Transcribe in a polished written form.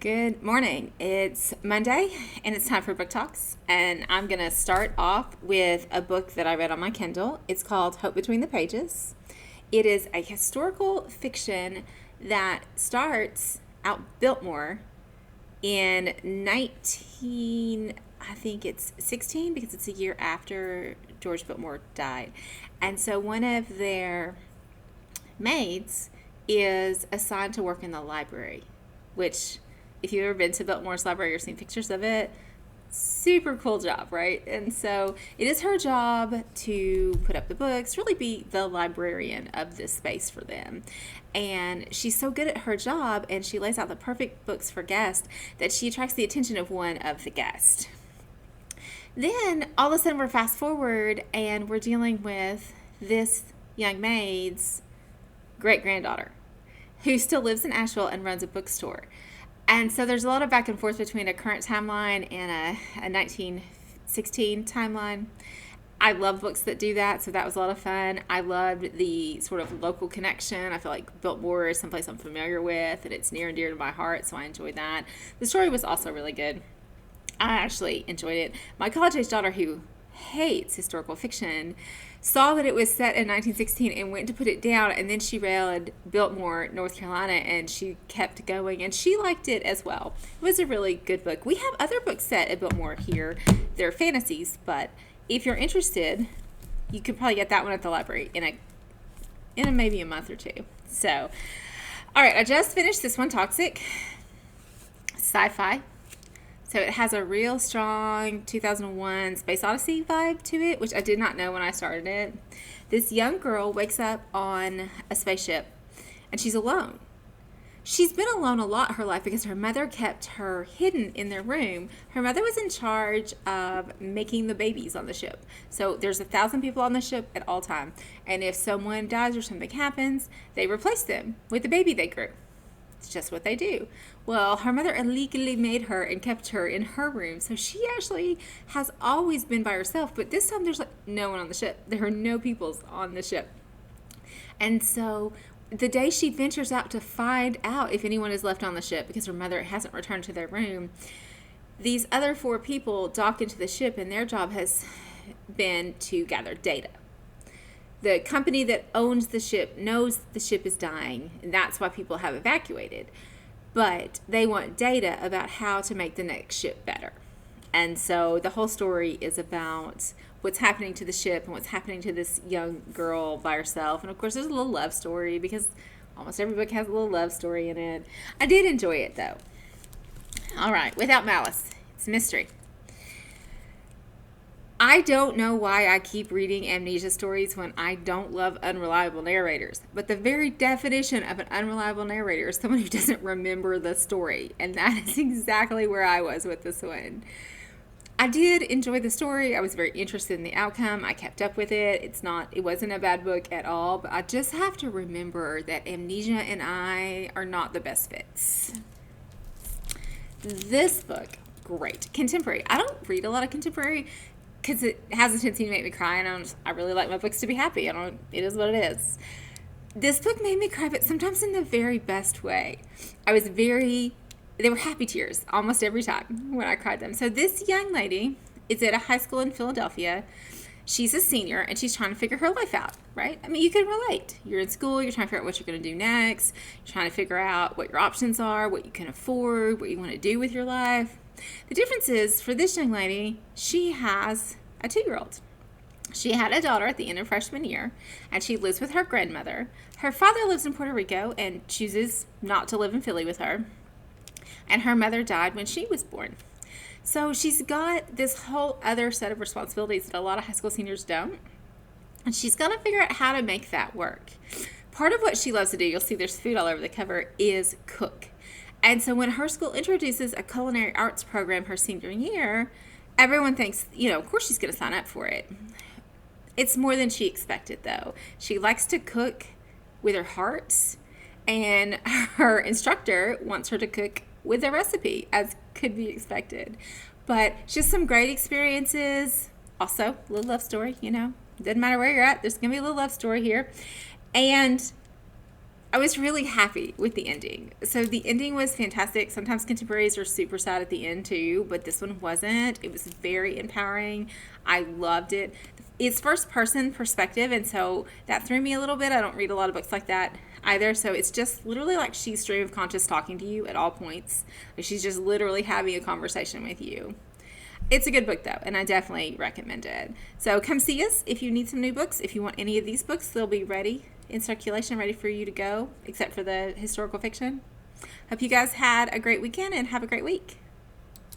Good morning. It's Monday and it's time for Book Talks. And I'm going to start off with a book that I read on my Kindle. It's called Hope Between the Pages. It is a historical fiction that starts out Biltmore in 19, I think it's 16 because it's a year after George Biltmore died. And so one of their maids is assigned to work in the library, which if you've ever been to Biltmore's library or seen pictures of it, super cool job, right? And so it is her job to put up the books, really be the librarian of this space for them. And she's so good at her job, and she lays out the perfect books for guests that she attracts the attention of one of the guests. Then all of a sudden we're fast forward and we're dealing with this young maid's great granddaughter who still lives in Asheville and runs a bookstore. And so there's a lot of back and forth between a current timeline and a 1916 timeline. I love books that do that, so that was a lot of fun. I loved the sort of local connection. I feel like Biltmore is someplace I'm familiar with, and it's near and dear to my heart, so I enjoyed that. The story was also really good. I actually enjoyed it. My college-age daughter, who hates historical fiction, saw that it was set in 1916 and went to put it down, and then she read Biltmore, North Carolina, and she kept going, and she liked it as well. It was a really good book. We have other books set at Biltmore here. They're fantasies, but if you're interested, you could probably get that one at the library in maybe a month or two. So, all right, I just finished this one, Toxic, SciFi. So it has a real strong 2001 Space Odyssey vibe to it, which I did not know when I started it. This young girl wakes up on a spaceship, and she's alone. She's been alone a lot her life because her mother kept her hidden in their room. Her mother was in charge of making the babies on the ship. So there's 1,000 people on the ship at all time. And if someone dies or something happens, they replace them with the baby they grew. It's just what they do. Well, her mother illegally made her and kept her in her room. So she actually has always been by herself. But this time there's like no one on the ship. There are no peoples on the ship. And so the day she ventures out to find out if anyone is left on the ship because her mother hasn't returned to their room, these other 4 people dock into the ship, and their job has been to gather data. The company that owns the ship knows the ship is dying, and that's why people have evacuated. But they want data about how to make the next ship better. And so the whole story is about what's happening to the ship and what's happening to this young girl by herself. And of course, there's a little love story because almost every book has a little love story in it. I did enjoy it, though. All right, Without Malice. It's a mystery. I don't know why I keep reading Amnesia stories when I don't love unreliable narrators. But the very definition of an unreliable narrator is someone who doesn't remember the story. And that is exactly where I was with this one. I did enjoy the story. I was very interested in the outcome. I kept up with it. It wasn't a bad book at all. But I just have to remember that Amnesia and I are not the best fits. This book, great. Contemporary. I don't read a lot of contemporary because it has a tendency to make me cry, and I really like my books to be happy. It is what it is. This book made me cry, but sometimes in the very best way. They were happy tears almost every time when I cried them. So this young lady is at a high school in Philadelphia. She's a senior, and she's trying to figure her life out, right? I mean, you can relate. You're in school, you're trying to figure out what you're going to do next. You're trying to figure out what your options are, what you can afford, what you want to do with your life. The difference is, for this young lady, she has a 2-year-old. She had a daughter at the end of freshman year, and she lives with her grandmother. Her father lives in Puerto Rico and chooses not to live in Philly with her. And her mother died when she was born. So she's got this whole other set of responsibilities that a lot of high school seniors don't. And she's going to figure out how to make that work. Part of what she loves to do, you'll see there's food all over the cover, is cook. And so when her school introduces a culinary arts program her senior year, everyone thinks, of course she's going to sign up for it. It's more than she expected, though. She likes to cook with her heart, and her instructor wants her to cook with a recipe, as could be expected. But just some great experiences. Also, a little love story, doesn't matter where you're at. There's going to be a little love story here. And I was really happy with the ending. So the ending was fantastic. Sometimes contemporaries are super sad at the end too, but this one wasn't. It was very empowering. I loved it. It's first person perspective, and so that threw me a little bit. I don't read a lot of books like that either. So it's just literally like she's stream of conscious talking to you at all points. Like she's just literally having a conversation with you. It's a good book, though, and I definitely recommend it. So come see us if you need some new books. If you want any of these books, they'll be ready in circulation, ready for you to go, except for the historical fiction. Hope you guys had a great weekend and have a great week.